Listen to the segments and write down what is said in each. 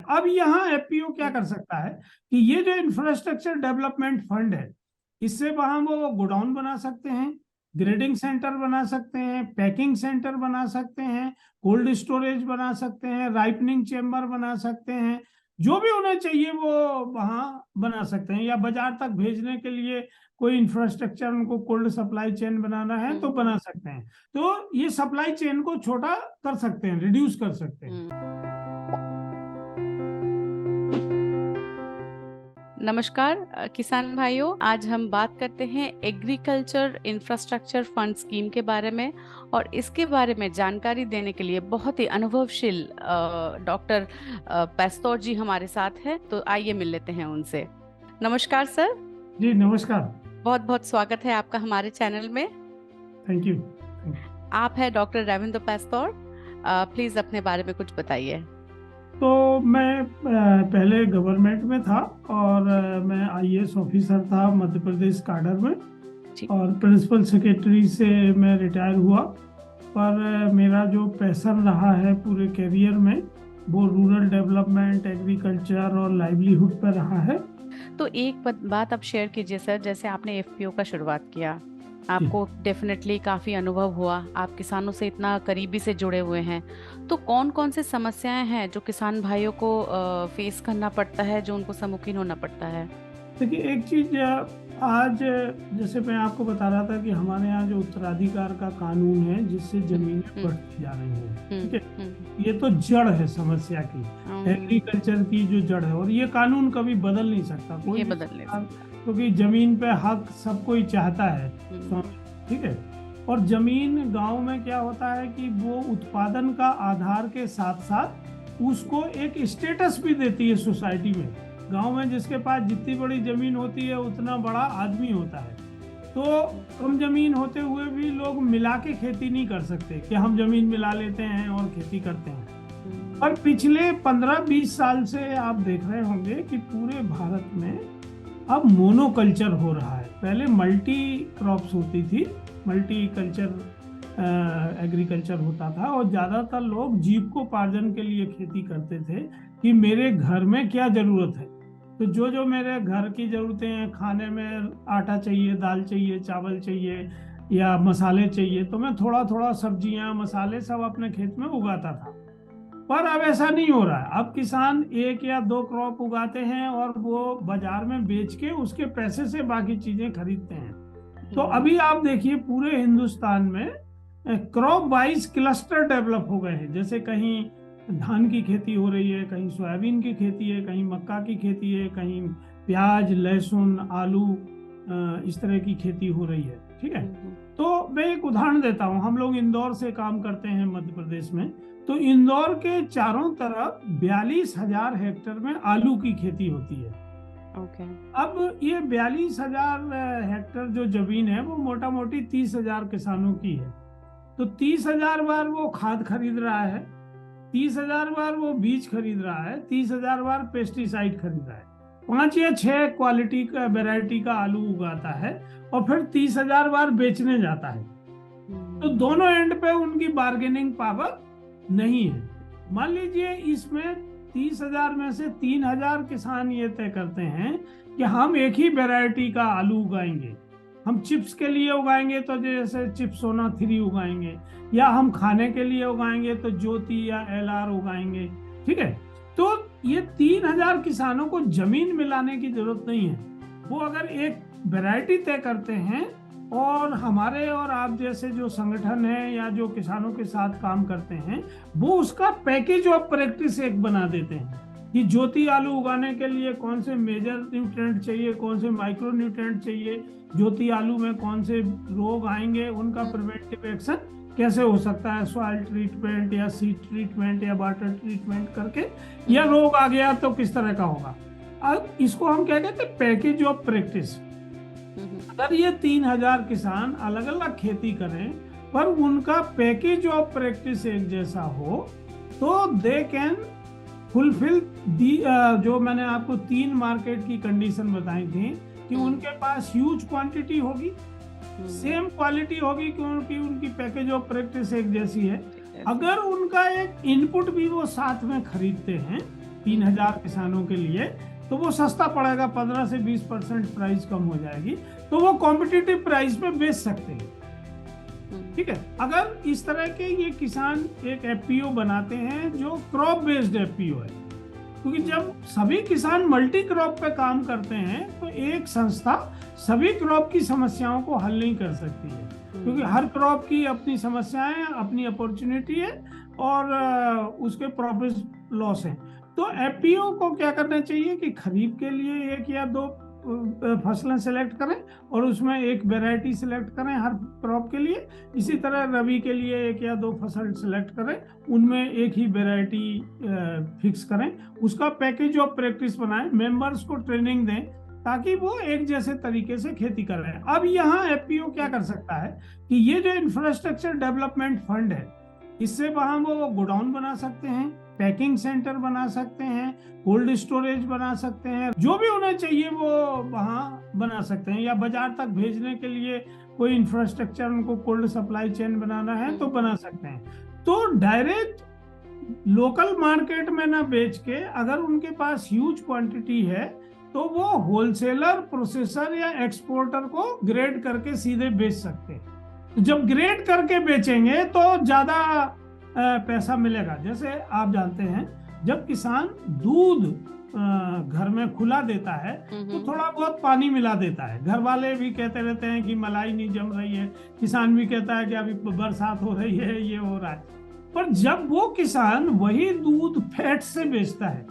अब यहाँ एफपीओ क्या कर सकता है कि ये जो इंफ्रास्ट्रक्चर डेवलपमेंट फंड है, इससे वहां वो गोडाउन बना सकते हैं, ग्रेडिंग सेंटर बना सकते हैं, पैकिंग सेंटर बना सकते हैं, कोल्ड स्टोरेज बना सकते हैं, राइपनिंग चेम्बर बना सकते हैं, जो भी उन्हें चाहिए वो वहां बना सकते हैं, या बाजार तक भेजने के लिए कोई इंफ्रास्ट्रक्चर, उनको कोल्ड सप्लाई चेन बनाना है तो बना सकते हैं। तो ये सप्लाई चेन को छोटा कर सकते हैं, रिड्यूस कर सकते हैं। नमस्कार किसान भाइयों, आज हम बात करते हैं एग्रीकल्चर इंफ्रास्ट्रक्चर फंड स्कीम के बारे में, और इसके बारे में जानकारी देने के लिए बहुत ही अनुभवशील डॉक्टर पेस्तौर जी हमारे साथ हैं। तो आइए मिल लेते हैं उनसे। नमस्कार सर। जी नमस्कार। बहुत बहुत स्वागत है आपका हमारे चैनल में। Thank you. आप है डॉक्टर रविंद्र पेस्तौर, प्लीज अपने बारे में कुछ बताइए। तो मैं पहले गवर्नमेंट में था और मैं आईएएस ऑफिसर था मध्य प्रदेश काडर में, और प्रिंसिपल सेक्रेटरी से मैं रिटायर हुआ। पर मेरा जो पैशन रहा है पूरे कैरियर में वो रूरल डेवलपमेंट, एग्रीकल्चर और लाइवलीहुड पर रहा है। तो एक बात आप शेयर कीजिए सर, जैसे आपने एफपीओ का शुरुआत किया, आपको डेफिनेटली काफ़ी अनुभव हुआ, आप किसानों से इतना करीबी से जुड़े हुए हैं, तो कौन कौन से समस्याएं हैं जो किसान भाइयों को फेस करना पड़ता है, जो उनको सम्मुखीन होना पड़ता है? देखिए, एक चीज आज जैसे मैं आपको बता रहा था कि हमारे यहाँ जो उत्तराधिकार का कानून है जिससे जमीनें बढ़ती जा रही हैं, ठीक है, ये तो जड़ है समस्या की, एग्रीकल्चर की जो जड़ है, और ये कानून कभी बदल नहीं सकता कोई, बदल नहीं सकता, क्योंकि जमीन पे हक सबको ही चाहता है, ठीक है। और जमीन गांव में क्या होता है कि वो उत्पादन का आधार के साथ साथ उसको एक स्टेटस भी देती है सोसाइटी में। गांव में जिसके पास जितनी बड़ी जमीन होती है उतना बड़ा आदमी होता है। तो कम जमीन होते हुए भी लोग मिला के खेती नहीं कर सकते कि हम जमीन मिला लेते हैं और खेती करते हैं। और पिछले 15-20 साल से आप देख रहे होंगे कि पूरे भारत में अब मोनोकल्चर हो रहा है। पहले मल्टी क्रॉप्स होती थी, मल्टी कल्चर एग्रीकल्चर होता था, और ज्यादातर लोग जीविकोपार्जन के लिए खेती करते थे कि मेरे घर में क्या जरूरत है, तो जो मेरे घर की जरूरतें हैं, खाने में आटा चाहिए, दाल चाहिए, चावल चाहिए या मसाले चाहिए, तो मैं थोड़ा थोड़ा सब्जियां, मसाले सब अपने खेत में उगाता था। पर अब ऐसा नहीं हो रहा है। अब किसान 1 या 2 क्रॉप उगाते हैं और वो बाजार में बेच के उसके पैसे से बाकी चीजें खरीदते हैं। तो अभी आप देखिए पूरे हिंदुस्तान में क्रॉप वाइज क्लस्टर डेवलप हो गए हैं। जैसे कहीं धान की खेती हो रही है, कहीं सोयाबीन की खेती है, कहीं मक्का की खेती है, कहीं प्याज, लहसुन, आलू, इस तरह की खेती हो रही है, ठीक है। तो मैं एक उदाहरण देता हूँ। हम लोग इंदौर से काम करते हैं मध्य प्रदेश में, तो इंदौर के चारों तरफ 42,000 हेक्टेयर में आलू की खेती होती है। अब ये 42,000 हेक्टेयर जो जमीन है वो मोटा मोटी 30,000 किसानों की है। तो 30,000 बार वो खाद खरीद रहा है, 30,000 बार वो बीज खरीद रहा है, 30,000 बार पेस्टिसाइड खरीद रहा है, 5 या 6 क्वालिटी का वैरायटी का आलू उगाता है, और फिर 30,000 बार बेचने जाता है। तो दोनों एंड पे उनकी बार्गेनिंग पावर नहीं है। मान लीजिए इसमें 30,000 में से 3,000 किसान ये तय करते हैं कि हम एक ही वैरायटी का आलू उगाएंगे, हम चिप्स के लिए उगाएंगे तो जैसे चिप्सोना 3 उगाएंगे, या हम खाने के लिए उगाएंगे तो ज्योति या एलआर उगाएंगे, ठीक है। तो ये 3,000 किसानों को जमीन मिलाने की जरूरत नहीं है। वो अगर एक वैरायटी तय करते हैं, और हमारे और आप जैसे जो संगठन है या जो किसानों के साथ काम करते हैं वो उसका पैकेज ऑफ प्रैक्टिस एक बना देते हैं कि ज्योति आलू उगाने के लिए कौन से मेजर न्यूट्रिएंट चाहिए, कौन से माइक्रो न्यूट्रिएंट चाहिए, ज्योति आलू में कौन से रोग आएंगे, उनका प्रिवेंटिव एक्शन कैसे हो सकता है, सॉइल ट्रीटमेंट या सीड ट्रीटमेंट या वाटर ट्रीटमेंट करके, या रोग आ गया तो किस तरह का होगा। अब इसको हम क्या कहते हैं, पैकेज ऑफ प्रैक्टिस। अगर ये 3,000 किसान अलग अलग खेती करें पर उनका पैकेज ऑफ प्रैक्टिस एक जैसा हो, तो दे कैन फुलफिल दी, जो मैंने आपको 3 मार्केट की कंडीशन बताई थी कि उनके पास ह्यूज क्वांटिटी होगी, सेम क्वालिटी होगी क्योंकि उनकी पैकेज ऑफ प्रैक्टिस एक जैसी है। अगर उनका एक इनपुट भी वो साथ में खरीदते हैं 3000 किसानों के लिए, तो वो सस्ता पड़ेगा, 15 से 20% प्राइस कम हो जाएगी, तो वो कॉम्पिटिटिव प्राइस पे बेच सकते हैं। ठीक है, अगर इस तरह के ये किसान एक एफपीओ बनाते हैं जो क्रॉप बेस्ड एफपीओ है, क्योंकि जब सभी किसान मल्टी क्रॉप पे काम करते हैं तो एक संस्था सभी क्रॉप की समस्याओं को हल नहीं कर सकती है, क्योंकि हर क्रॉप की अपनी समस्याएं, अपनी अपॉर्चुनिटी है और उसके प्रॉफिट लॉस है। तो एफपीओ को क्या करना चाहिए कि खरीफ के लिए 1 या 2 फसलें सेलेक्ट करें और उसमें एक वैरायटी सेलेक्ट करें हर क्रॉप के लिए। इसी तरह रबी के लिए 1 या 2 फसल सेलेक्ट करें, उनमें एक ही वैरायटी फिक्स करें, उसका पैकेज ऑफ प्रैक्टिस बनाएं, मेंबर्स को ट्रेनिंग दें ताकि वो एक जैसे तरीके से खेती कर रहे हैं। अब यहाँ एफपीओ क्या कर सकता है कि ये जो इंफ्रास्ट्रक्चर डेवलपमेंट फंड है, इससे वहां वो गोडाउन बना सकते हैं, पैकिंग सेंटर बना सकते हैं, कोल्ड स्टोरेज बना सकते हैं, जो भी उन्हें चाहिए वो वहां बना सकते हैं, या बाजार तक भेजने के लिए कोई इंफ्रास्ट्रक्चर, उनको कोल्ड सप्लाई चेन बनाना है तो बना सकते हैं। तो डायरेक्ट लोकल मार्केट में ना बेच के अगर उनके पास ह्यूज क्वांटिटी है तो वो होलसेलर, प्रोसेसर या एक्सपोर्टर को ग्रेड करके सीधे बेच सकते हैं। जब ग्रेड करके बेचेंगे तो ज्यादा पैसा मिलेगा। जैसे आप जानते हैं जब किसान दूध घर में खुला देता है तो थोड़ा बहुत पानी मिला देता है, घर वाले भी कहते रहते हैं कि मलाई नहीं जम रही है, किसान भी कहता है कि अभी बरसात हो रही है, ये हो रहा है। पर जब वो किसान वही दूध फैट से बेचता है,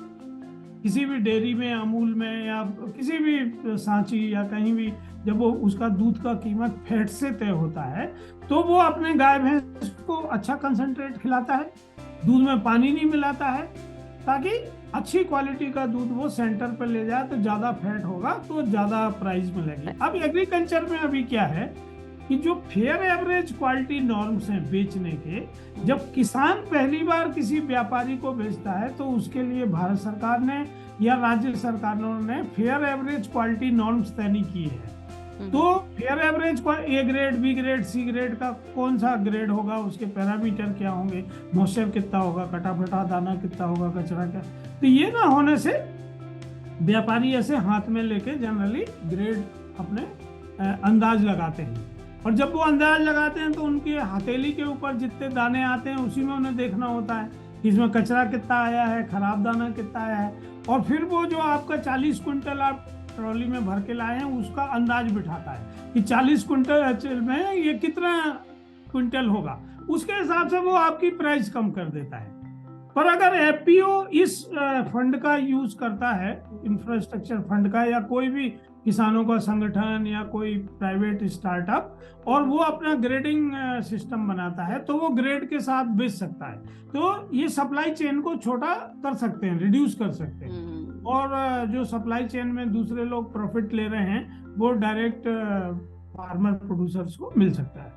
किसी भी डेयरी में, अमूल में या किसी भी सांची या कहीं भी, जब वो उसका दूध का कीमत फैट से तय होता है तो वो अपने गाय भैंस को अच्छा कंसंट्रेट खिलाता है, दूध में पानी नहीं मिलाता है, ताकि अच्छी क्वालिटी का दूध वो सेंटर पर ले जाए तो ज्यादा फैट होगा तो ज्यादा प्राइस मिलेगी। अब एग्रीकल्चर में अभी क्या है कि जो फेयर एवरेज क्वालिटी नॉर्म्स हैं बेचने के, जब किसान पहली बार किसी व्यापारी को बेचता है तो उसके लिए भारत सरकार ने या राज्य सरकारों ने फेयर एवरेज क्वालिटी नॉर्म्स तय नहीं किए हैं। तो fair average A grade, B grade, C grade का कौन सा ग्रेड होगा, उसके पैरामीटर क्या होंगे, मॉइस्चर कितना होगा, कटा फटा दाना कितना होगा, कचरा क्या, तो ये ना होने से व्यापारी ऐसे हाथ में लेके जनरली ग्रेड अपने अंदाज लगाते हैं, और जब वो अंदाज लगाते हैं तो उनकी हथेली के ऊपर जितने दाने आते हैं उसी में उन्हें देखना होता है कि इसमें कचरा कितना आया है, खराब दाना कितना आया है, और फिर वो जो आपका 40 क्विंटल आप ट्रॉली में भर के लाए हैं उसका अंदाज बिठाता है कि 40 क्विंटल में ये कितना क्विंटल होगा, उसके हिसाब से वो आपकी प्राइस कम कर देता है। पर अगर एफपीओ इस फंड का यूज करता है, इंफ्रास्ट्रक्चर फंड का, या कोई भी किसानों का संगठन या कोई प्राइवेट स्टार्टअप, और वो अपना ग्रेडिंग सिस्टम बनाता है तो वो ग्रेड के साथ बेच सकता है, तो ये सप्लाई चेन को छोटा कर सकते हैं, रिड्यूस कर सकते हैं, और जो सप्लाई चेन में दूसरे लोग प्रॉफिट ले रहे हैं वो डायरेक्ट फार्मर प्रोड्यूसर्स को मिल सकता है।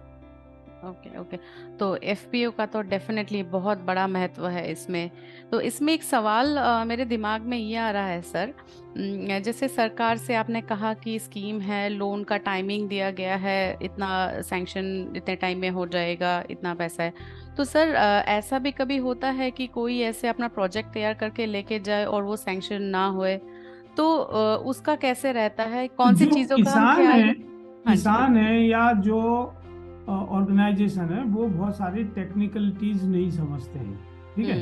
ओके। तो एफपीओ का तो डेफिनेटली बहुत बड़ा महत्व है इसमें। तो इसमें एक सवाल मेरे दिमाग में ये आ रहा है सर, जैसे सरकार से आपने कहा कि स्कीम है, लोन का टाइमिंग दिया गया है, इतना सैंक्शन इतने टाइम में हो जाएगा, इतना पैसा है, तो सर ऐसा भी कभी होता है कि कोई ऐसे अपना प्रोजेक्ट तैयार करके लेके जाए और वो सैंक्शन ना होए, तो उसका कैसे रहता है, कौन सी चीजों का हम ख्याल? किसान है या जो ऑर्गेनाइजेशन है वो बहुत सारी टेक्निकलिटीज नहीं समझते हैं। ठीक है,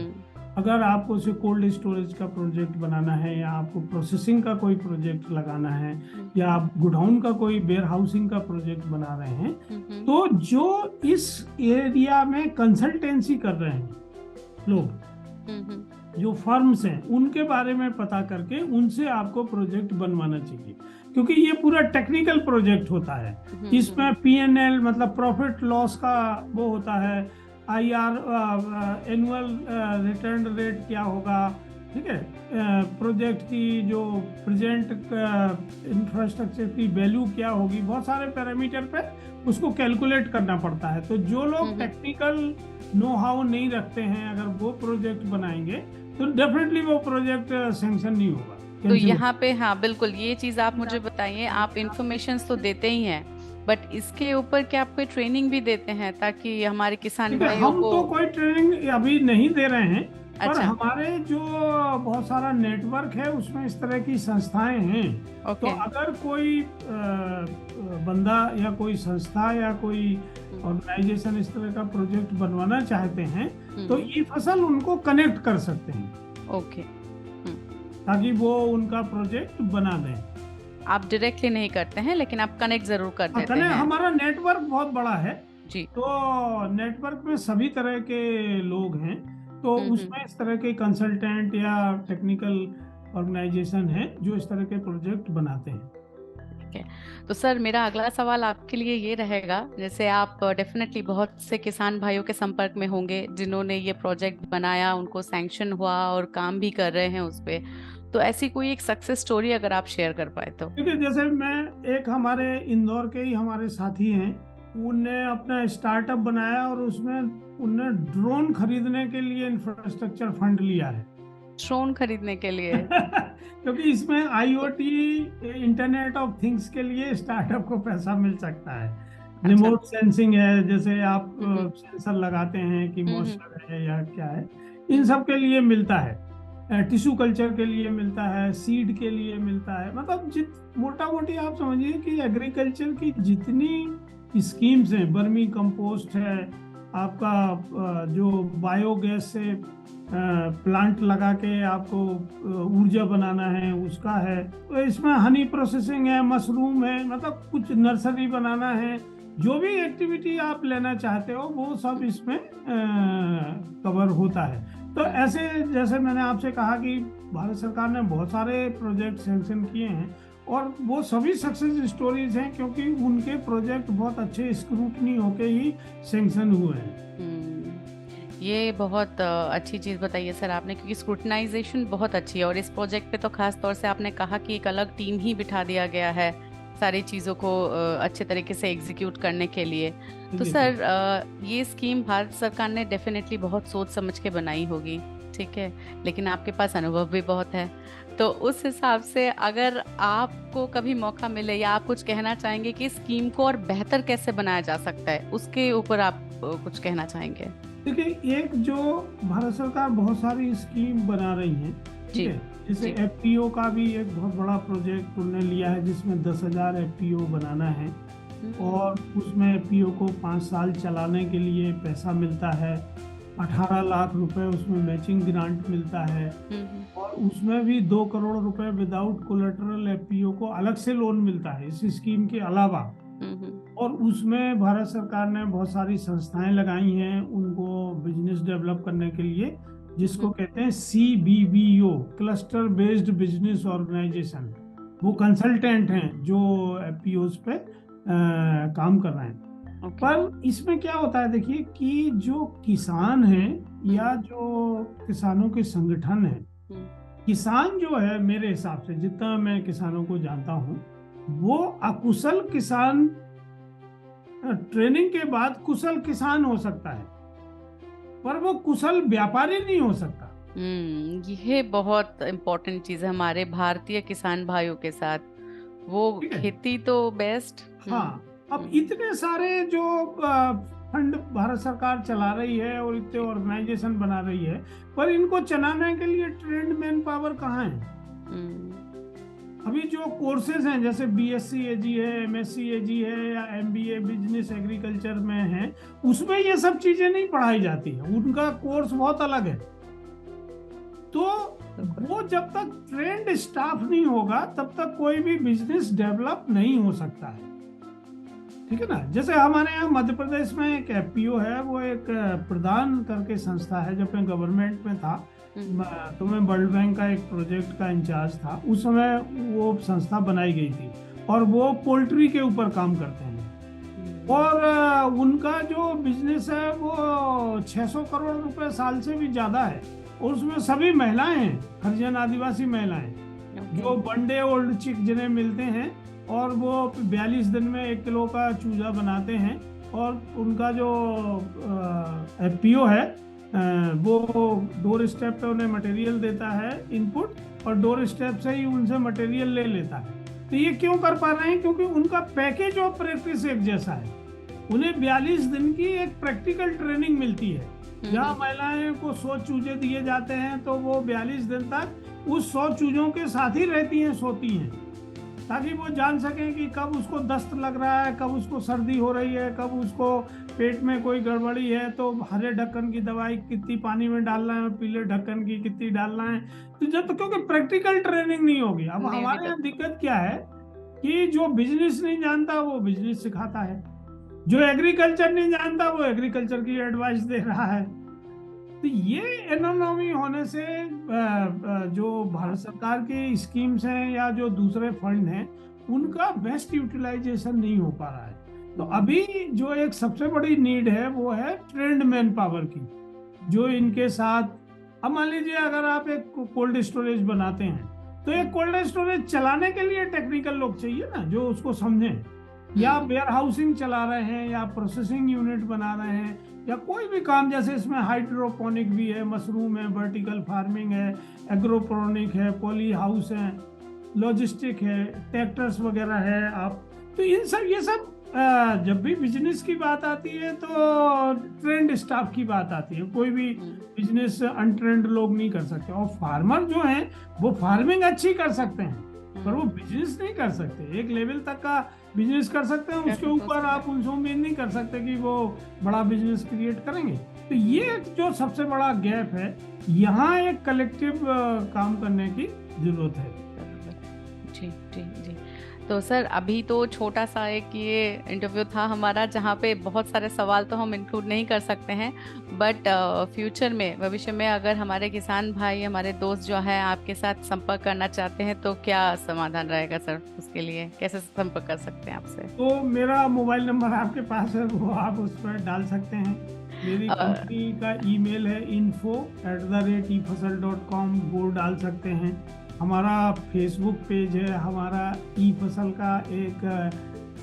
अगर आपको उसे कोल्ड स्टोरेज का प्रोजेक्ट बनाना है, या आपको प्रोसेसिंग का कोई प्रोजेक्ट लगाना है, या आप गोडाउन का कोई वेयर हाउसिंग का प्रोजेक्ट बना रहे हैं, तो जो इस एरिया में कंसल्टेंसी कर रहे हैं लोग, जो फर्म्स हैं, उनके बारे में पता करके उनसे आपको प्रोजेक्ट बनवाना चाहिए, क्योंकि ये पूरा टेक्निकल प्रोजेक्ट होता है। इसमें पीएनएल मतलब प्रॉफिट लॉस का वो होता है, आईआर एनुअल रिटर्न रेट क्या होगा, ठीक है, प्रोजेक्ट की जो प्रेजेंट इंफ्रास्ट्रक्चर की वैल्यू क्या होगी, बहुत सारे पैरामीटर पे उसको कैलकुलेट करना पड़ता है। तो जो लोग टेक्निकल नो हाउ नहीं रखते हैं, अगर वो प्रोजेक्ट बनाएंगे तो डेफिनेटली वो प्रोजेक्ट सैंक्शन नहीं होगा। तो यहाँ पे हाँ बिल्कुल, ये चीज आप मुझे बताइए, आप इंफॉर्मेशन तो देते ही हैं, बट इसके ऊपर क्या आप कोई ट्रेनिंग भी देते हैं ताकि हमारे किसान भाइयों को? हम तो कोई ट्रेनिंग अभी नहीं दे रहे हैं, पर अच्छा। हमारे जो बहुत सारा नेटवर्क है उसमें इस तरह की संस्थाएं हैं। तो ओके। अगर कोई बंदा या कोई संस्था या कोई ऑर्गेनाइजेशन इस तरह का प्रोजेक्ट बनवाना चाहते हैं तो ई फसल उनको कनेक्ट कर सकते हैं। ओके। ताकि वो उनका प्रोजेक्ट बना दें। आप डायरेक्टली नहीं करते हैं लेकिन आप कनेक्ट जरूर कर देते हैं। हमारा नेटवर्क बहुत बड़ा है जी। तो नेटवर्क में सभी तरह के लोग हैं तो उसमें इस तरह के कंसल्टेंट या टेक्निकल ऑर्गेनाइजेशन है जो इस तरह के प्रोजेक्ट बनाते हैं। तो सर मेरा अगला सवाल आपके लिए ये रहेगा, जैसे आप डेफिनेटली बहुत से किसान भाइयों के संपर्क में होंगे जिन्होंने ये प्रोजेक्ट बनाया, उनको सैंक्शन हुआ और काम भी कर रहे हैं उस पे, तो ऐसी कोई एक सक्सेस स्टोरी अगर आप शेयर कर पाए तो। देखिए जैसे मैं एक हमारे इंदौर के ही हमारे साथी हैं, उनने अपना स्टार्टअप बनाया और उसमें उनने ड्रोन खरीदने के लिए इंफ्रास्ट्रक्चर फंड लिया है। ड्रोन खरीदने के लिए? क्योंकि इसमें IoT इंटरनेट ऑफ थिंग्स के लिए स्टार्टअप को पैसा मिल सकता है। रिमोट सेंसिंग है, जैसे आप सेंसर लगाते हैं कि मॉइस्चर है या क्या है, इन सब के लिए मिलता है। टिश्यू कल्चर के लिए मिलता है, सीड के लिए मिलता है। मतलब मोटा मोटी आप समझिए कि एग्रीकल्चर की जितनी स्कीम्स हैं, बर्मी कंपोस्ट है, आपका जो बायोगैस से प्लांट लगा के आपको ऊर्जा बनाना है उसका है, तो इसमें हनी प्रोसेसिंग है, मशरूम है, मतलब कुछ नर्सरी बनाना है, जो भी एक्टिविटी आप लेना चाहते हो वो सब इसमें कवर होता है। तो ऐसे जैसे मैंने आपसे कहा कि भारत सरकार ने बहुत सारे प्रोजेक्ट सैंक्शन किए हैं और वो सभी सक्सेस स्टोरीज हैं क्योंकि उनके प्रोजेक्ट बहुत अच्छे स्क्रूटनी होके ही सैंक्शन हुए हैं। ये बहुत अच्छी चीज़ बताई है सर आपने, क्योंकि स्क्रूटनाइजेशन बहुत अच्छी है और इस प्रोजेक्ट पे तो खास तौर से आपने कहा कि एक अलग टीम ही बिठा दिया गया है सारी चीज़ों को अच्छे तरीके से एग्जीक्यूट करने के लिए। तो सर ये स्कीम भारत सरकार ने डेफिनेटली बहुत सोच समझ के बनाई होगी, ठीक है, लेकिन आपके पास अनुभव भी बहुत है, तो उस हिसाब से अगर आपको कभी मौका मिले या आप कुछ कहना चाहेंगे कि स्कीम को और बेहतर कैसे बनाया जा सकता है, उसके ऊपर आप कुछ कहना चाहेंगे? देखिए, एक जो भारत सरकार बहुत सारी स्कीम बना रही है, ठीक है, जैसे FPO का भी एक बहुत बड़ा प्रोजेक्ट उन्होंने लिया है जिसमें 10,000 FPO बनाना है और उसमें FPO को 5 साल चलाने के लिए पैसा मिलता है, 18 लाख रुपए उसमें मैचिंग ग्रांट मिलता है और उसमें भी 2 करोड़ रुपए विदाउट कोलेटरल FPO को अलग से लोन मिलता है इस स्कीम के अलावा। और उसमें भारत सरकार ने बहुत सारी संस्थाएं लगाई हैं उनको बिजनेस डेवलप करने के लिए, जिसको कहते हैं CBBO, cluster based business organisation. वो कंसल्टेंट हैं जो FPOs पे काम कर रहे हैं। पर इसमें क्या होता है, देखिए कि जो किसान हैं या जो किसानों के संगठन हैं, किसान जो है मेरे हिसाब से जितना मैं किसानों को जानता हूँ, वो अकुशल किसान ट्रेनिंग के बाद कुशल किसान हो सकता है पर वो कुशल व्यापारी नहीं हो सकता। ये बहुत इम्पोर्टेंट चीज है हमारे भारतीय किसान भाइयों के साथ, वो खेती तो बेस्ट। हाँ, अब इतने सारे जो फंड भारत सरकार चला रही है और इतने ऑर्गेनाइजेशन बना रही है, पर इनको चलाने के लिए ट्रेंड मैन पावर कहाँ है? अभी जो कोर्सेज हैं जैसे BSc AG है, MSc AG है या MBA बिजनेस एग्रीकल्चर में है, उसमें ये सब चीजें नहीं पढ़ाई जाती है, उनका कोर्स बहुत अलग है। तो वो जब तक ट्रेंड स्टाफ नहीं होगा तब तक कोई भी बिजनेस डेवलप नहीं हो सकता है, ठीक है ना। जैसे हमारे यहाँ मध्य प्रदेश में एक FPO है, वो एक प्रदान करके संस्था है। जब मैं गवर्नमेंट में था तो मैं वर्ल्ड बैंक का एक प्रोजेक्ट का इंचार्ज था, उस समय वो संस्था बनाई गई थी और वो पोल्ट्री के ऊपर काम करते हैं और उनका जो बिजनेस है वो 600 करोड़ रुपए साल से भी ज्यादा है और उसमें सभी महिलाएं हैं, हरिजन आदिवासी महिलाएं जो वनडे ओल्ड चिक जिन्हें मिलते हैं और वो 42 दिन में 1 किलो का चूजा बनाते हैं और उनका जो FPO है वो डोर स्टेप पे उन्हें मटेरियल देता है इनपुट और डोर स्टेप से ही उनसे मटेरियल ले लेता है। तो ये क्यों कर पा रहे हैं? क्योंकि उनका पैकेज ऑफ प्रैक्टिस एक जैसा है। उन्हें 42 दिन की एक प्रैक्टिकल ट्रेनिंग मिलती है जहाँ महिलाएं को 100 चूजे दिए जाते हैं तो वो 42 दिन तक उस 100 चूजों के साथ ही रहती हैं, सोती हैं, ताकि वो जान सकें कि कब उसको दस्त लग रहा है, कब उसको सर्दी हो रही है, कब उसको पेट में कोई गड़बड़ी है, तो हरे ढक्कन की दवाई कितनी पानी में डालना है, पीले ढक्कन की कितनी डालना है। तो जब तक, क्योंकि प्रैक्टिकल ट्रेनिंग नहीं होगी। अब हमारे यहाँ दिक्कत क्या है कि जो बिजनेस नहीं जानता वो बिजनेस सिखाता है, जो एग्रीकल्चर नहीं जानता वो एग्रीकल्चर की एडवाइस दे रहा है। तो ये इकोनॉमी होने से जो भारत सरकार की स्कीम्स हैं या जो दूसरे फंड हैं उनका बेस्ट यूटिलाइजेशन नहीं हो पा रहा है। तो अभी जो एक सबसे बड़ी नीड है वो है ट्रेंड मैन पावर की, जो इनके साथ, अब मान लीजिए अगर आप एक कोल्ड स्टोरेज बनाते हैं तो एक कोल्ड स्टोरेज चलाने के लिए टेक्निकल लोग चाहिए ना, जो उसको समझें, या वेयर हाउसिंग चला रहे हैं या प्रोसेसिंग यूनिट बना रहे हैं या कोई भी काम, जैसे इसमें हाइड्रोपोनिक भी है, मशरूम है, वर्टिकल फार्मिंग है, एग्रोपोनिक है, पॉली हाउस है, लॉजिस्टिक है, ट्रैक्टर्स वगैरह है। आप तो इन सब, ये सब जब भी बिजनेस की बात आती है तो ट्रेंड स्टाफ की बात आती है। कोई भी बिजनेस अनट्रेंड लोग नहीं कर सकते, और फार्मर जो हैं वो फार्मिंग अच्छी कर सकते हैं पर वो बिजनेस नहीं कर सकते। एक लेवल तक का बिजनेस कर सकते हैं, उसके ऊपर आप उनसे उम्मीद नहीं कर सकते कि वो बड़ा बिजनेस क्रिएट करेंगे। तो ये जो सबसे बड़ा गैप है, यहाँ एक कलेक्टिव काम करने की जरूरत है। जी जी जी। तो सर अभी तो छोटा सा एक ये इंटरव्यू था हमारा, जहाँ पे बहुत सारे सवाल तो हम इंक्लूड नहीं कर सकते हैं, बट फ्यूचर में, भविष्य में अगर हमारे किसान भाई, हमारे दोस्त जो है आपके साथ संपर्क करना चाहते हैं तो क्या समाधान रहेगा सर? उसके लिए कैसे संपर्क कर सकते हैं आपसे? तो मेरा मोबाइल नंबर आपके पास है, वो आप उस पर डाल सकते हैं। मेरी कंपनी का ईमेल है info@efasal.com, वो डाल सकते हैं। हमारा फेसबुक पेज है, हमारा ई फसल का एक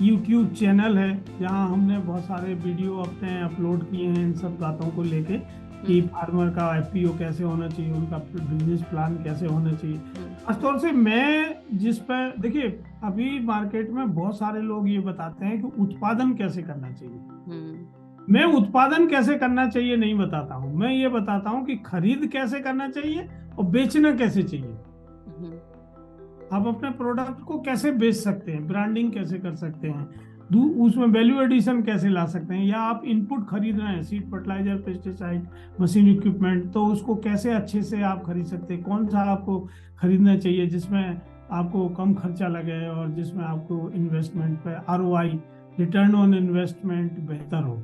यूट्यूब चैनल है जहां हमने बहुत सारे वीडियो अपने अपलोड किए हैं इन सब बातों को लेके कि फार्मर का एफपीओ कैसे होना चाहिए, उनका बिजनेस प्लान कैसे होना चाहिए। खासतौर से मैं जिस पर, देखिए अभी मार्केट में बहुत सारे लोग ये बताते हैं कि उत्पादन कैसे करना चाहिए। मैं उत्पादन कैसे करना चाहिए नहीं बताता हूँ, मैं ये बताता हूँ कि खरीद कैसे करना चाहिए और बेचना कैसे चाहिए। आप अपने प्रोडक्ट को कैसे बेच सकते हैं, ब्रांडिंग कैसे कर सकते हैं, उसमें वैल्यू एडिशन कैसे ला सकते हैं, या आप इनपुट खरीद रहे हैं, seed, fertiliser, pesticide, machine, equipment, तो उसको कैसे अच्छे से आप खरीद सकते हैं, कौन सा आपको खरीदना चाहिए जिसमें आपको कम खर्चा लगे और जिसमें आपको इन्वेस्टमेंट पे आरओआई, रिटर्न ऑन इन्वेस्टमेंट बेहतर हो।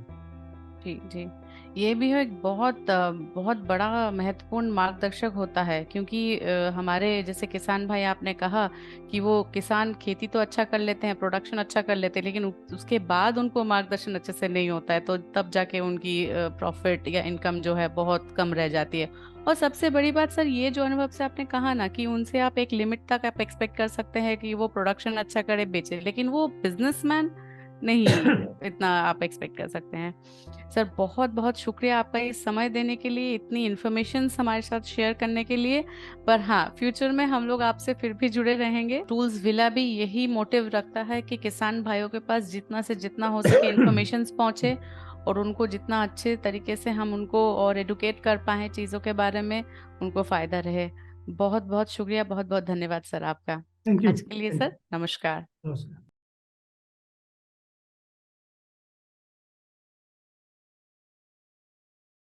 जी जी, ये भी एक बहुत बहुत बड़ा महत्वपूर्ण मार्गदर्शक होता है, क्योंकि हमारे जैसे किसान भाई, आपने कहा कि वो किसान खेती तो अच्छा कर लेते हैं, प्रोडक्शन अच्छा कर लेते हैं, लेकिन उसके बाद उनको मार्गदर्शन अच्छे से नहीं होता है, तो तब जाके उनकी प्रॉफिट या इनकम जो है बहुत कम रह जाती है। और सबसे बड़ी बात सर, ये जो अनुभव से आपने कहा ना कि उनसे आप एक लिमिट तक आप एक्सपेक्ट कर सकते हैं कि वो प्रोडक्शन अच्छा करे, बेचे, लेकिन वो बिजनेसमैन नहीं इतना आप एक्सपेक्ट कर सकते हैं। सर बहुत बहुत शुक्रिया आपका इस समय देने के लिए, इतनी इन्फॉर्मेशन हमारे साथ शेयर करने के लिए। पर हाँ, फ्यूचर में हम लोग आपसे फिर भी जुड़े रहेंगे। टूल्स विला भी यही मोटिव रखता है कि किसान भाइयों के पास जितना से जितना हो सके इन्फॉर्मेशन पहुंचे और उनको जितना अच्छे तरीके से हम उनको और एडुकेट कर पाए चीज़ों के बारे में, उनको फायदा रहे। बहुत बहुत शुक्रिया, बहुत बहुत धन्यवाद सर आपका। Thank you. आज के लिए सर नमस्कार। नमस्कार।